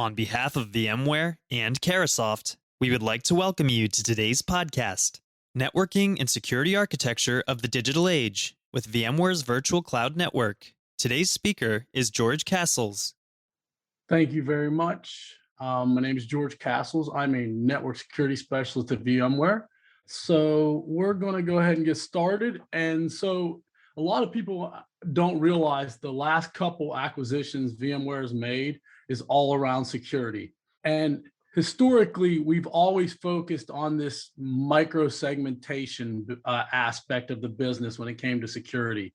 On behalf of VMware and Carahsoft, we would like to welcome you to today's podcast, Networking and Security Architecture of the Digital Age with VMware's Virtual Cloud Network. Today's speaker is George Cassels. Thank you very much. My name is George Cassels. I'm a network security specialist at VMware. So we're going to go ahead and get started. And so a lot of people don't realize the last couple acquisitions VMware has made is all around security. And historically, we've always focused on this micro segmentation aspect of the business when it came to security.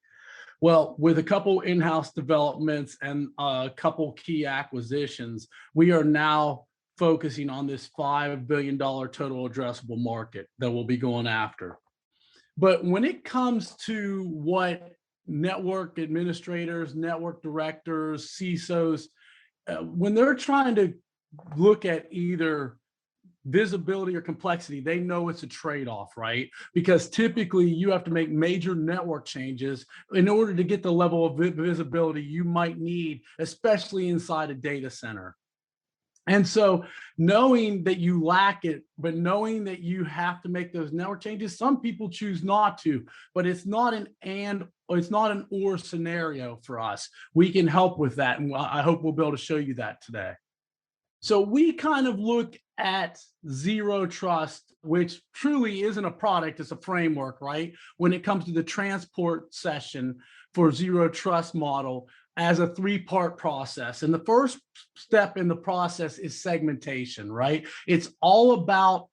Well, with a couple in-house developments and a couple key acquisitions, we are now focusing on this $5 billion total addressable market that we'll be going after. But when it comes to what network administrators, network directors, CISOs, when they're trying to look at either visibility or complexity, they know it's a trade-off, right? Because typically you have to make major network changes in order to get the level of visibility you might need, especially inside a data center. And so knowing that you lack it, but knowing that you have to make those network changes, some people choose not to, but it's not an or scenario for us. We can help with that. And I hope we'll be able to show you that today. So we kind of look at Zero Trust, which truly isn't a product, it's a framework, right? When it comes to the transport session for Zero Trust model as a three-part process. And the first step in the process is segmentation, right? It's all about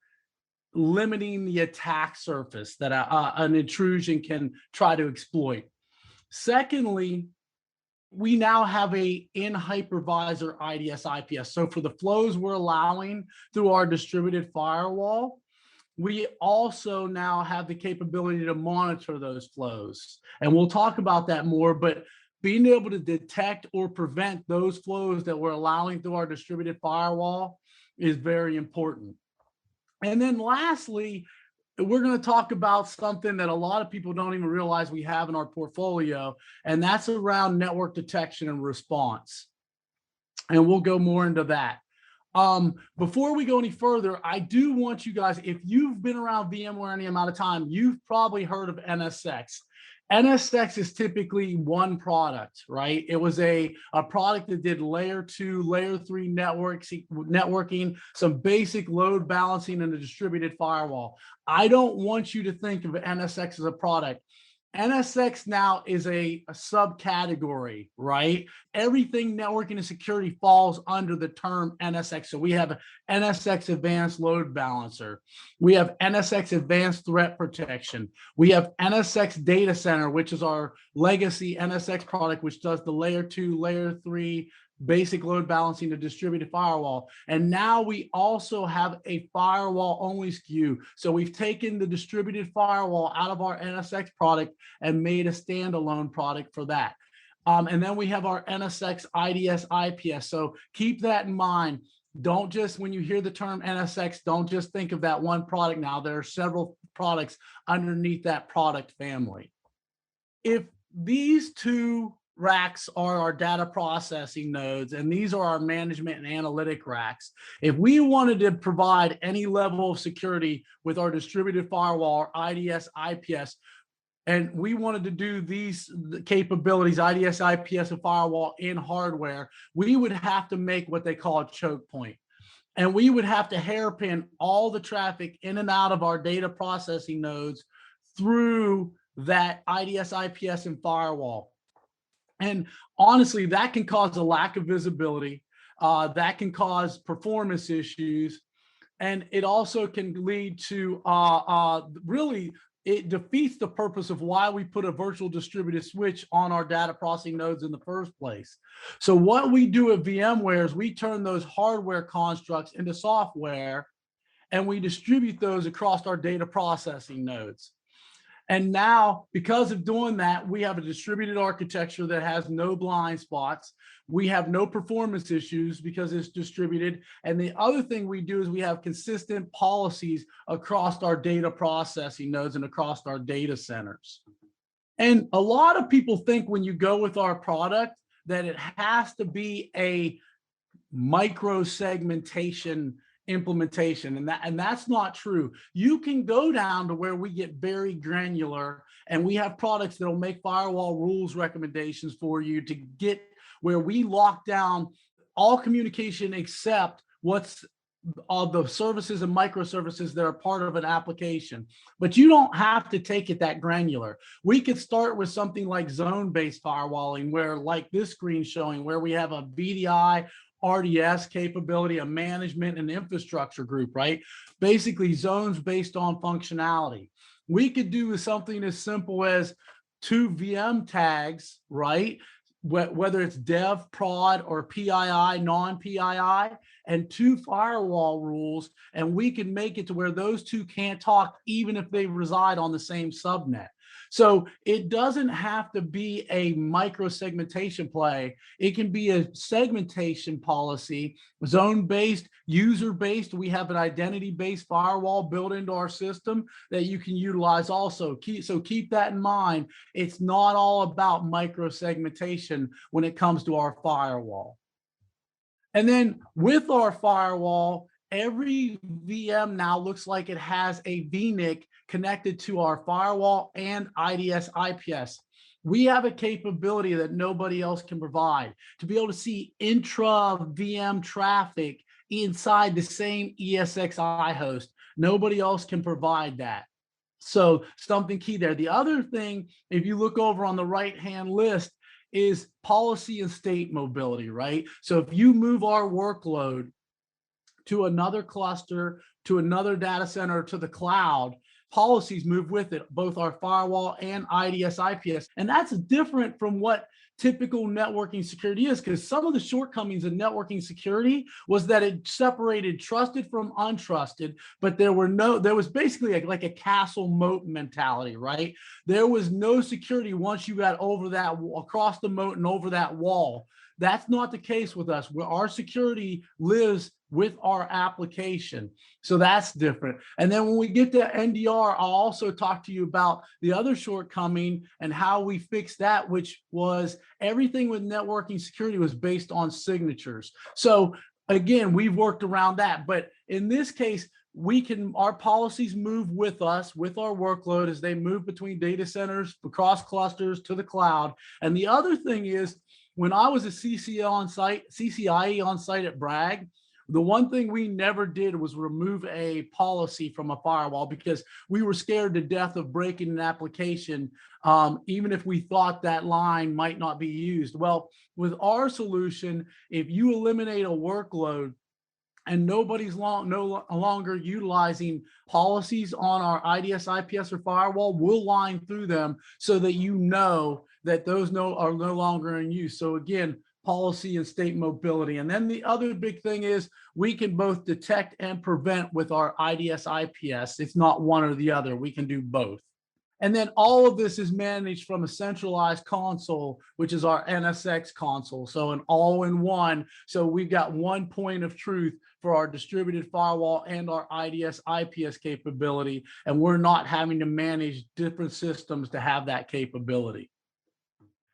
limiting the attack surface that an intrusion can try to exploit. Secondly, we now have a in-hypervisor IDS IPS. So for the flows we're allowing through our distributed firewall, we also now have the capability to monitor those flows. And we'll talk about that more, but being able to detect or prevent those flows that we're allowing through our distributed firewall is very important. And then lastly, we're going to talk about something that a lot of people don't even realize we have in our portfolio, and that's around network detection and response. And we'll go more into that. Before we go any further, I do want you guys, if you've been around VMware any amount of time, you've probably heard of NSX. NSX is typically one product, right? It was a product that did layer 2, layer 3 networking, some basic load balancing in a distributed firewall. I don't want you to think of NSX as a product. NSX now is a subcategory, right? Everything networking and security falls under the term NSX. So we have NSX Advanced Load Balancer. We have NSX Advanced Threat Protection. We have NSX Data Center, which is our legacy NSX product, which does the layer 2, layer 3, basic load balancing to distributed firewall. And now we also have a firewall only SKU. So we've taken the distributed firewall out of our NSX product and made a standalone product for that. And then we have our NSX IDS IPS. So keep that in mind. Don't just, when you hear the term NSX, don't just think of that one product now. There are several products underneath that product family. If these two racks are our data processing nodes, and these are our management and analytic racks. If we wanted to provide any level of security with our distributed firewall, or IDS IPS, and we wanted to do these capabilities, IDS IPS and firewall in hardware, we would have to make what they call a choke point. And we would have to hairpin all the traffic in and out of our data processing nodes through that IDS IPS and firewall. And honestly, that can cause a lack of visibility. That can cause performance issues. And it also can lead to really, it defeats the purpose of why we put a virtual distributed switch on our data processing nodes in the first place. So what we do at VMware is we turn those hardware constructs into software, and we distribute those across our data processing nodes. And now, because of doing that, we have a distributed architecture that has no blind spots. We have no performance issues because it's distributed. And the other thing we do is we have consistent policies across our data processing nodes and across our data centers. And a lot of people think when you go with our product that it has to be a micro segmentation implementation, and that's not true. You can go down to where we get very granular, and we have products that will make firewall rules recommendations for you to get where we lock down all communication except what's all the services and microservices that are part of an application. But you don't have to take it that granular. We could start with something like zone-based firewalling, where like this screen showing, where we have a VDI RDS capability, a management and infrastructure group, right? Basically zones based on functionality. We could do something as simple as 2 VM tags, right? Whether it's dev, prod, or PII, non-PII, and 2 firewall rules, and we can make it to where those 2 can't talk even if they reside on the same subnet. So it doesn't have to be a micro segmentation play. It can be a segmentation policy, zone-based, user-based. We have an identity-based firewall built into our system that you can utilize also. So keep that in mind. It's not all about micro segmentation when it comes to our firewall. And then with our firewall, every VM now looks like it has a VNIC connected to our firewall and IDS IPS. We have a capability that nobody else can provide to be able to see intra VM traffic inside the same ESXi host. Nobody else can provide that. So something key there. The other thing, if you look over on the right-hand list, is policy and state mobility, right? So if you move our workload to another cluster, to another data center, to the cloud, policies move with it, both our firewall and IDS IPS. And that's different from what typical networking security is, because some of the shortcomings in networking security was that it separated trusted from untrusted, but there was basically like a castle moat mentality, right? There was no security once you got over that, across the moat and over that wall. That's not the case with us, where our security lives with our application. So that's different. And then when we get to NDR, I'll also talk to you about the other shortcoming and how we fixed that, which was everything with networking security was based on signatures. So again, we've worked around that. But in this case, our policies move with us, with our workload, as they move between data centers, across clusters, to the cloud. And the other thing is, when I was a CCIE on site at Bragg, the one thing we never did was remove a policy from a firewall, because we were scared to death of breaking an application, even if we thought that line might not be used. Well, with our solution, if you eliminate a workload and nobody's no longer utilizing policies on our IDS, IPS, or firewall, we'll line through them so that you know that those are no longer in use. So again, policy and state mobility. And then the other big thing is we can both detect and prevent with our IDS, IPS. It's not one or the other. We can do both. And then all of this is managed from a centralized console, which is our NSX console. So an all-in-one. So we've got one point of truth for our distributed firewall and our IDS, IPS capability. And we're not having to manage different systems to have that capability.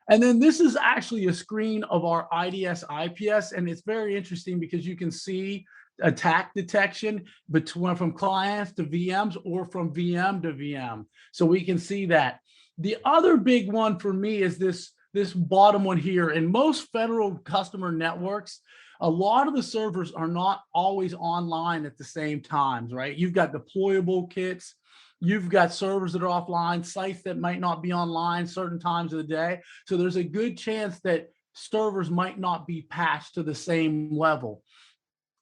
And then this is actually a screen of our IDS, IPS. And it's very interesting because you can see attack detection from clients to VMs or from VM to VM. So we can see that. The other big one for me is this bottom one here. In most federal customer networks, a lot of the servers are not always online at the same times, right? You've got deployable kits. You've got servers that are offline, sites that might not be online certain times of the day. So there's a good chance that servers might not be patched to the same level.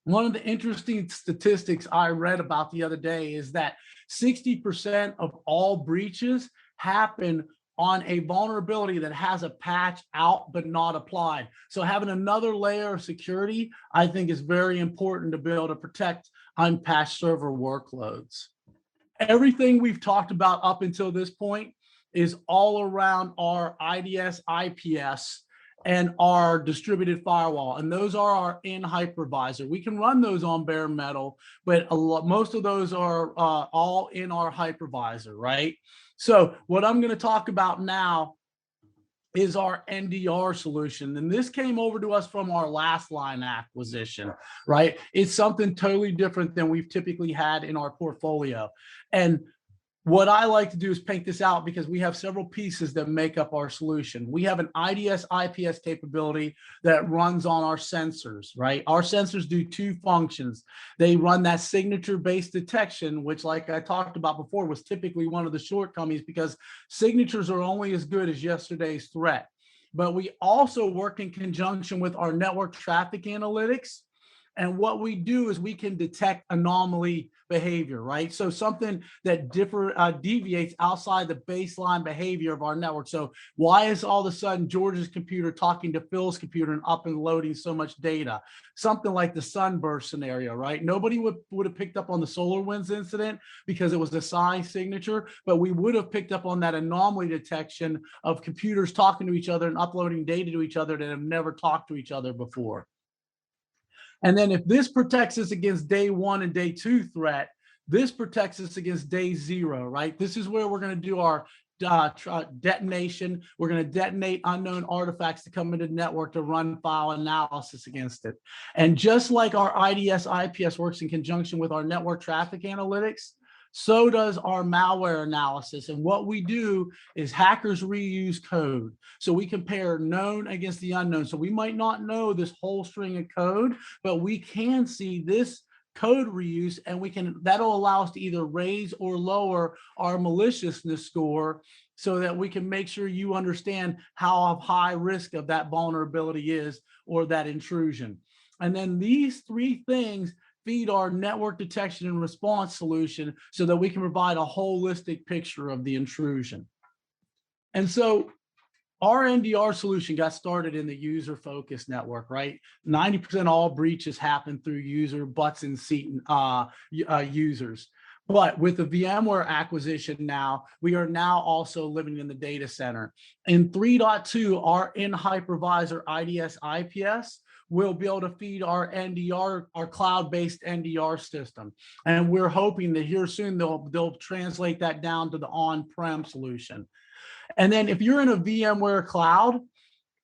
One of the interesting statistics I read about the other day is that 60% of all breaches happen on a vulnerability that has a patch out but not applied. So having another layer of security, I think, is very important to be able to protect unpatched server workloads. Everything we've talked about up until this point is all around our IDS, IPS, and our distributed firewall. And those are our in hypervisor. We can run those on bare metal, but most of those are all in our hypervisor, right? So what I'm going to talk about now is our NDR solution. And this came over to us from our last line acquisition, right? It's something totally different than we've typically had in our portfolio. And what I like to do is paint this out because we have several pieces that make up our solution. We have an IDS IPS capability that runs on our sensors, right? Our sensors do two functions. They run that signature-based detection, which, like I talked about before, was typically one of the shortcomings because signatures are only as good as yesterday's threat. But we also work in conjunction with our network traffic analytics. And what we do is we can detect anomaly behavior, right? So something that deviates outside the baseline behavior of our network. So why is all of a sudden George's computer talking to Phil's computer and up and loading so much data? Something like the sunburst scenario, right? Nobody would have picked up on the SolarWinds incident because it was a signed signature, but we would have picked up on that anomaly detection of computers talking to each other and uploading data to each other that have never talked to each other before. And then if this protects us against day one and day two threat, this protects us against day zero, right? This is where we're going to do our detonation. We're going to detonate unknown artifacts to come into the network to run file analysis against it. And just like our IDS IPS works in conjunction with our network traffic analytics, so does our malware analysis. And what we do is hackers reuse code. So we compare known against the unknown. So we might not know this whole string of code, but we can see this code reuse, and that'll allow us to either raise or lower our maliciousness score so that we can make sure you understand how high risk of that vulnerability is or that intrusion. And then these three things feed our network detection and response solution so that we can provide a holistic picture of the intrusion. And so our NDR solution got started in the user-focused network, right? 90% of all breaches happen through user butts and seat users. But with the VMware acquisition now, we are now also living in the data center. In 3.2, our in-hypervisor IDS IPS will be able to feed our NDR, our cloud-based NDR system. And we're hoping that here soon they'll translate that down to the on-prem solution. And then if you're in a VMware cloud,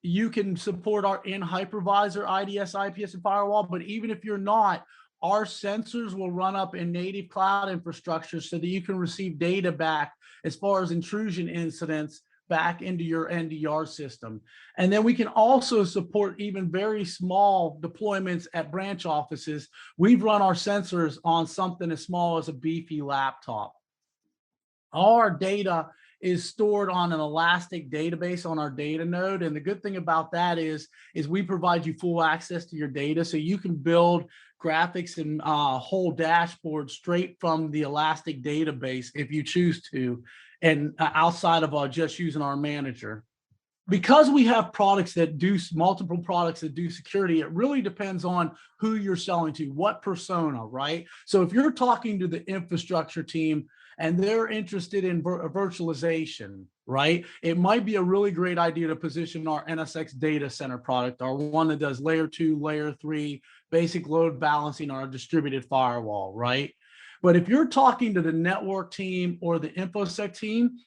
you can support our in-hypervisor IDS, IPS, and firewall. But even if you're not, our sensors will run up in native cloud infrastructure so that you can receive data back as far as intrusion incidents back into your NDR system. And then we can also support even very small deployments at branch offices. We've run our sensors on something as small as a beefy laptop. All our data is stored on an elastic database on our data node. And the good thing about that is we provide you full access to your data. So you can build graphics and whole dashboards straight from the elastic database if you choose to, and outside of just using our manager. Because we have products that do multiple products that do security, it really depends on who you're selling to, what persona, right? So if you're talking to the infrastructure team and they're interested in virtualization, right? It might be a really great idea to position our NSX data center product, our one that does layer 2, layer 3, basic load balancing, our distributed firewall, right? But if you're talking to the network team or the InfoSec team,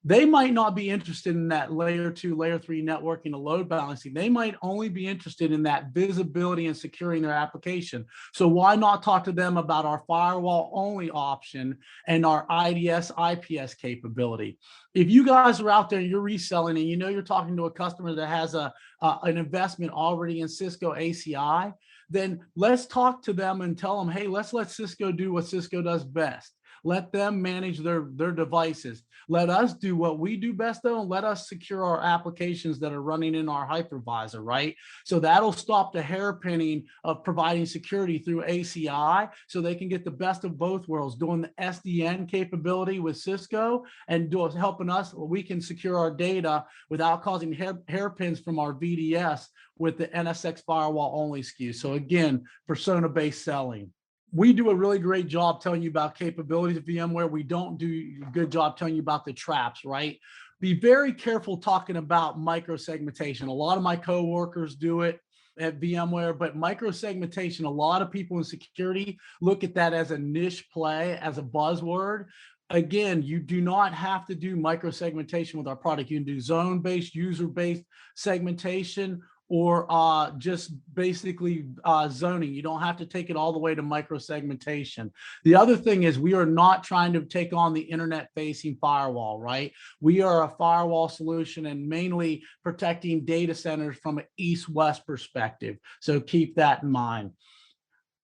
they might not be interested in that layer 2, layer 3 networking and load balancing. They might only be interested in that visibility and securing their application. So why not talk to them about our firewall only option and our IDS IPS capability? If you guys are out there and you're reselling and you know you're talking to a customer that has an investment already in Cisco ACI, then let's talk to them and tell them, hey, let's let Cisco do what Cisco does best. Let them manage their devices. Let us do what we do best, though, and let us secure our applications that are running in our hypervisor, right? So that'll stop the hairpinning of providing security through ACI so they can get the best of both worlds, doing the SDN capability with Cisco and helping us, we can secure our data without causing hairpins from our VDS with the NSX firewall only SKU. So again, persona-based selling. We do a really great job telling you about capabilities of VMware. We don't do a good job telling you about the traps, right? Be very careful talking about microsegmentation. A lot of my coworkers do it at VMware, but microsegmentation, a lot of people in security look at that as a niche play, as a buzzword. again, you do not have to do microsegmentation with our product. You can do zone-based, user-based segmentation, or just basically zoning. You don't have to take it all the way to microsegmentation. The other thing is we are not trying to take on the internet-facing firewall, right? We are a firewall solution and mainly protecting data centers from an east-west perspective. So keep that in mind.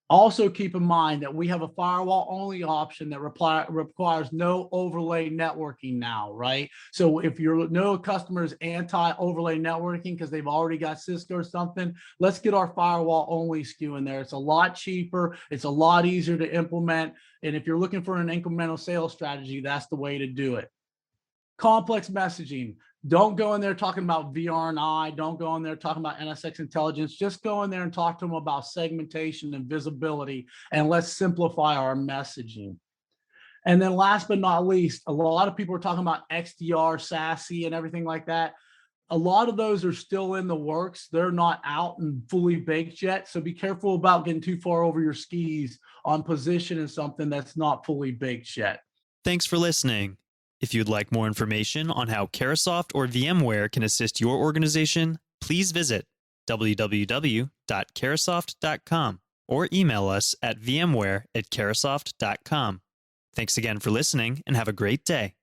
Also keep in mind that we have a firewall only option that requires no overlay networking now, right? So if your no customer is anti-overlay networking because they've already got Cisco or something, let's get our firewall only SKU in there. It's a lot cheaper. It's a lot easier to implement. And if you're looking for an incremental sales strategy, that's the way to do it. Complex messaging. Don't go in there talking about VRNI. Don't go in there talking about NSX intelligence. Just go in there and talk to them about segmentation and visibility, and let's simplify our messaging. And then last but not least, a lot of people are talking about XDR, SASE, and everything like that. A lot of those are still in the works. They're not out and fully baked yet. So be careful about getting too far over your skis on positioning something that's not fully baked yet. Thanks for listening. If you'd like more information on how Carahsoft or VMware can assist your organization, please visit www.carasoft.com or email us at vmware@carasoft.com. Thanks again for listening and have a great day.